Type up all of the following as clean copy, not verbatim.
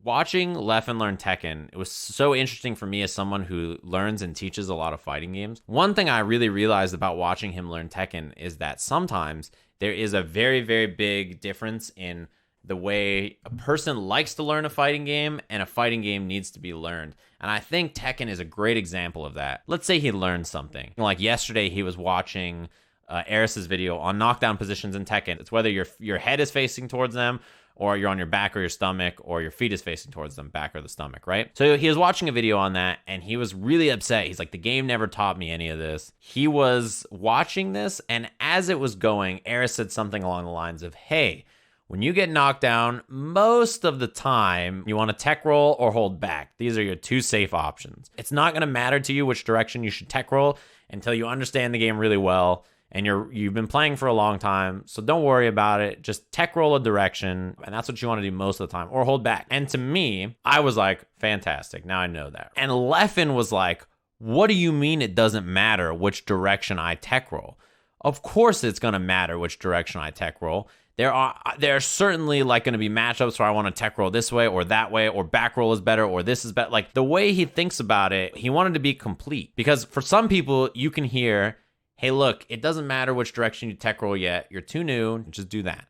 Watching Leffen learn Tekken, it was so interesting for me as someone who learns and teaches a lot of fighting games. One thing I really realized about watching him learn Tekken is that sometimes there is a very, very big difference in the way a person likes to learn a fighting game and a fighting game needs to be learned. And I think Tekken is a great example of that. Let's say he learned something. Like yesterday, he was watching Eris's video on knockdown positions in Tekken. It's whether your head is facing towards them, or you're on your back or your stomach, or your feet is facing towards them, back or the stomach, right? So he was watching a video on that, and he was really upset. He's like, the game never taught me any of this. He was watching this, and as it was going, Eris said something along the lines of, hey, when you get knocked down, most of the time, you want to tech roll or hold back. These are your two safe options. It's not going to matter to you which direction you should tech roll until you understand the game really well, and you've been playing for a long time, so don't worry about it. Just tech roll a direction, and that's what you want to do most of the time, or hold back. And to me, I was like, fantastic, now I know that. And Leffen was like, what do you mean it doesn't matter which direction I tech roll? Of course it's going to matter which direction I tech roll. There are certainly like going to be matchups where I want to tech roll this way or that way, or back roll is better, or this is better. Like the way he thinks about it, he wanted to be complete. Because for some people, you can hear, hey, look, it doesn't matter which direction you tech roll yet. You're too new. Just do that.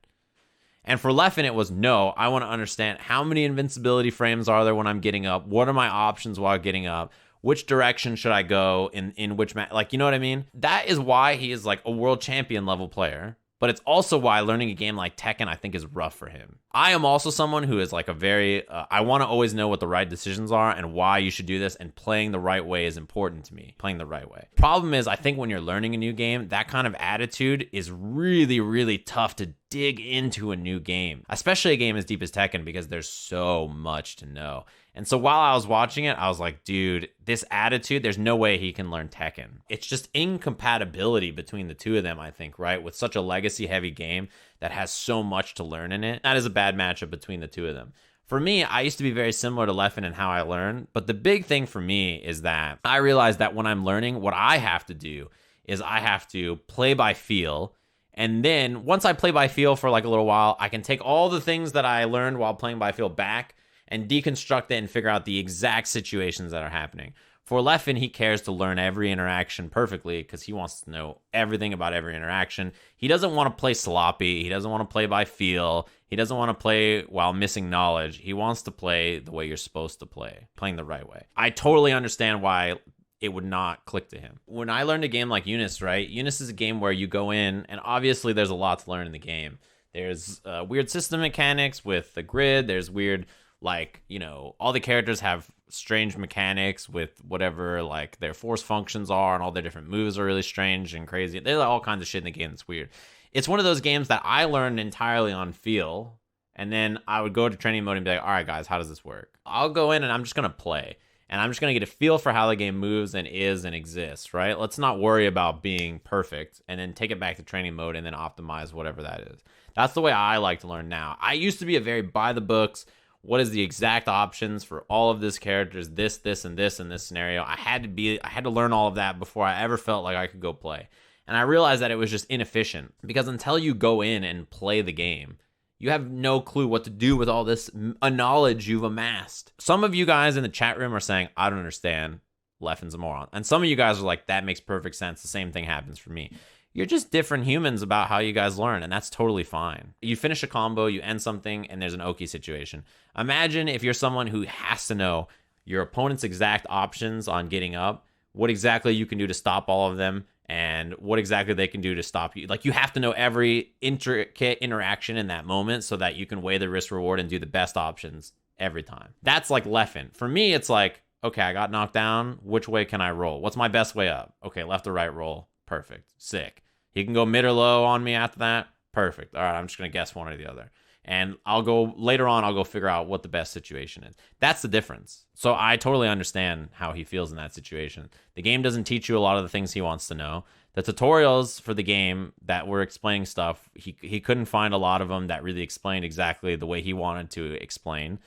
And for Leffen, it was, no, I want to understand how many invincibility frames are there when I'm getting up? What are my options while getting up? Which direction should I go in which match? Like, you know what I mean? That is why he is like a world champion level player. But it's also why learning a game like Tekken, I think, is rough for him. I am also someone who is like a very, I want to always know what the right decisions are and why you should do this, and playing the right way is important to me. Playing the right way. Problem is, I think when you're learning a new game, that kind of attitude is really, really tough to dig into a new game, especially a game as deep as Tekken, because there's so much to know. And so while I was watching it, I was like, dude, this attitude, there's no way he can learn Tekken. It's just incompatibility between the two of them, I think, right? With such a legacy-heavy game that has so much to learn in it. That is a bad matchup between the two of them. For me, I used to be very similar to Leffen in how I learn, but the big thing for me is that I realize that when I'm learning, what I have to do is I have to play by feel. And then once I play by feel for like a little while, I can take all the things that I learned while playing by feel back and deconstruct it and figure out the exact situations that are happening. For Leffen, he cares to learn every interaction perfectly because he wants to know everything about every interaction. He doesn't want to play sloppy. He doesn't want to play by feel. He doesn't want to play while missing knowledge. He wants to play the way you're supposed to play, playing the right way. I totally understand why it would not click to him. When I learned a game like Eunice, right? Eunice is a game where you go in, and obviously there's a lot to learn in the game. There's weird system mechanics with the grid. There's weird, like, you know, all the characters have strange mechanics with whatever, like, their force functions are, and all their different moves are really strange and crazy. There's all kinds of shit in the game that's weird. It's one of those games that I learned entirely on feel, and then I would go to training mode and be like, all right, guys, how does this work? I'll go in and I'm just going to play. And I'm just going to get a feel for how the game moves and is and exists, right? Let's not worry about being perfect, and then take it back to training mode and then optimize whatever that is. That's the way I like to learn now. I used to be a very by the books, what is the exact options for all of this characters, this, and this in this scenario. I had to learn all of that before I ever felt like I could go play. And I realized that it was just inefficient, because until you go in and play the game, you have no clue what to do with all this knowledge you've amassed. Some of you guys in the chat room are saying, I don't understand, Leffen's a moron. And some of you guys are like, that makes perfect sense. The same thing happens for me. You're just different humans about how you guys learn, and that's totally fine. You finish a combo, you end something, and there's an Oki situation. Imagine if you're someone who has to know your opponent's exact options on getting up, what exactly you can do to stop all of them, and what exactly they can do to stop you. Like, you have to know every intricate interaction in that moment so that you can weigh the risk reward and do the best options every time. That's like Leffen. For me, it's like, okay, I got knocked down. Which way can I roll? What's my best way up? Okay, left or right roll. Perfect. Sick. He can go mid or low on me after that. Perfect. All right, I'm just going to guess one or the other. And I'll go figure out what the best situation is. That's the difference. So I totally understand how he feels in that situation. The game doesn't teach you a lot of the things he wants to know. The tutorials for the game that were explaining stuff, he couldn't find a lot of them that really explained exactly the way he wanted to explain.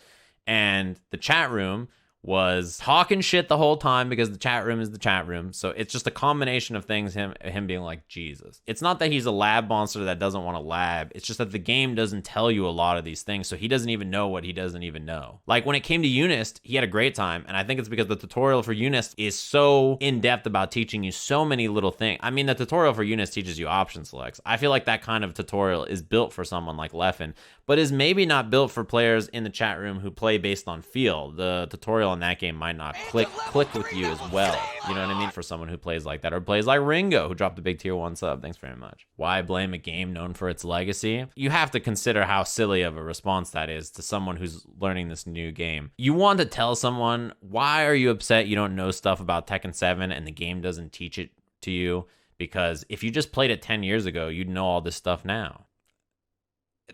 And the chat room was talking shit the whole time because the chat room is the chat room. So it's just a combination of things, him being like, Jesus. It's not that he's a lab monster that doesn't want to lab. It's just that the game doesn't tell you a lot of these things, so he doesn't even know what he doesn't even know. Like when it came to Unist, he had a great time, and I think it's because the tutorial for Unist is so in-depth about teaching you so many little things. I mean, the tutorial for Unist teaches you option selects. I feel like that kind of tutorial is built for someone like Leffen, but is maybe not built for players in the chat room who play based on feel. The tutorial in that game might not click with you as well. You know what I mean? For someone who plays like that, or plays like Ringo, who dropped a big tier 1 sub. Thanks very much. Why blame a game known for its legacy? You have to consider how silly of a response that is to someone who's learning this new game. You want to tell someone, why are you upset you don't know stuff about Tekken 7 and the game doesn't teach it to you? Because if you just played it 10 years ago, you'd know all this stuff now.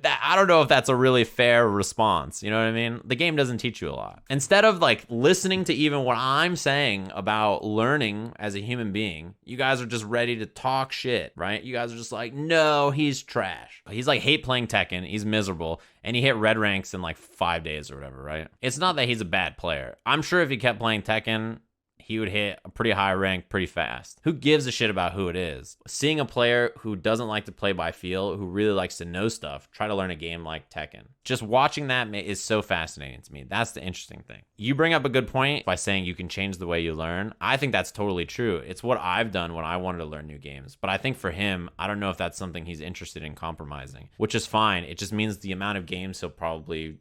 I don't know if that's a really fair response. You know what I mean? The game doesn't teach you a lot. Instead of like listening to even what I'm saying about learning as a human being, you guys are just ready to talk shit, right? You guys are just like, no, he's trash. He's like hate playing Tekken. He's miserable. And he hit red ranks in like 5 days or whatever, right? It's not that he's a bad player. I'm sure if he kept playing Tekken, he would hit a pretty high rank pretty fast. Who gives a shit about who it is? Seeing a player who doesn't like to play by feel, who really likes to know stuff, try to learn a game like Tekken. Just watching that is so fascinating to me. That's the interesting thing. You bring up a good point by saying you can change the way you learn. I think that's totally true. It's what I've done when I wanted to learn new games. But I think for him, I don't know if that's something he's interested in compromising, which is fine. It just means the amount of games he'll probably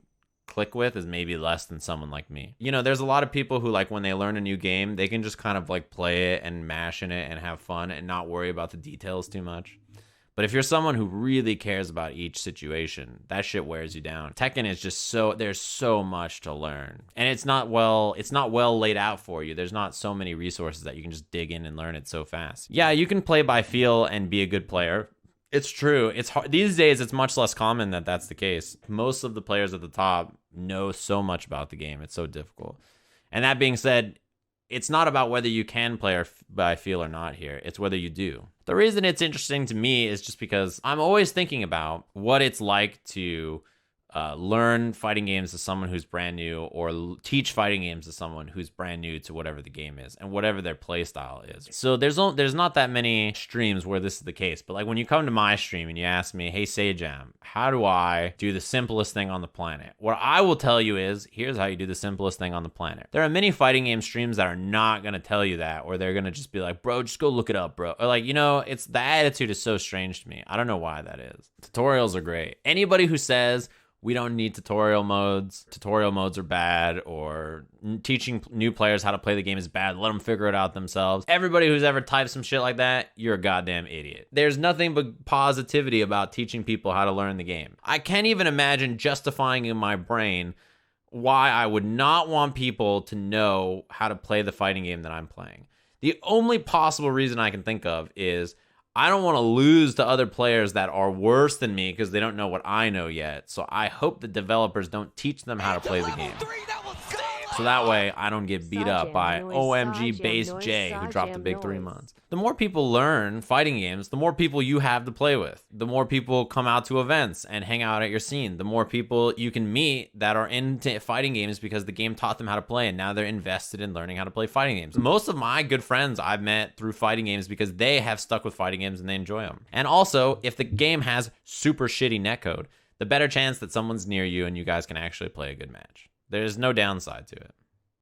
click with is maybe less than someone like me. You know, there's a lot of people who, like, when they learn a new game, they can just kind of like play it and mash in it and have fun and not worry about the details too much. But if you're someone who really cares about each situation, that shit wears you down. Tekken is just there's so much to learn. And it's not well laid out for you. There's not so many resources that you can just dig in and learn it so fast. Yeah, you can play by feel and be a good player. It's true. It's hard. These days, it's much less common that that's the case. Most of the players at the top know so much about the game. It's so difficult. And that being said, it's not about whether you can play by feel or not here. It's whether you do. The reason it's interesting to me is just because I'm always thinking about what it's like to learn fighting games to someone who's brand new, or teach fighting games to someone who's brand new to whatever the game is and whatever their play style is. So there's not that many streams where this is the case, but like when you come to my stream and you ask me, hey Sajam, how do I do the simplest thing on the planet? What I will tell you is, here's how you do the simplest thing on the planet. There are many fighting game streams that are not going to tell you that, or they're going to just be like, bro, just go look it up, bro. Or like, you know, it's the attitude is so strange to me. I don't know why that is. Tutorials are great. Anybody who says we don't need tutorial modes are bad, or teaching new players how to play the game is bad, let them figure it out themselves. Everybody who's ever typed some shit like that, you're a goddamn idiot. There's nothing but positivity about teaching people how to learn the game. I can't even imagine justifying in my brain why I would not want people to know how to play the fighting game that I'm playing. The only possible reason I can think of is I don't want to lose to other players that are worse than me because they don't know what I know yet. So I hope the developers don't teach them how to play the game. So that way I don't get beat up by OMG Base J who dropped a big 3 months. The more people learn fighting games, the more people you have to play with. The more people come out to events and hang out at your scene. The more people you can meet that are into fighting games because the game taught them how to play and now they're invested in learning how to play fighting games. Most of my good friends I've met through fighting games because they have stuck with fighting games and they enjoy them. And also, if the game has super shitty netcode, the better chance that someone's near you and you guys can actually play a good match. There's no downside to it.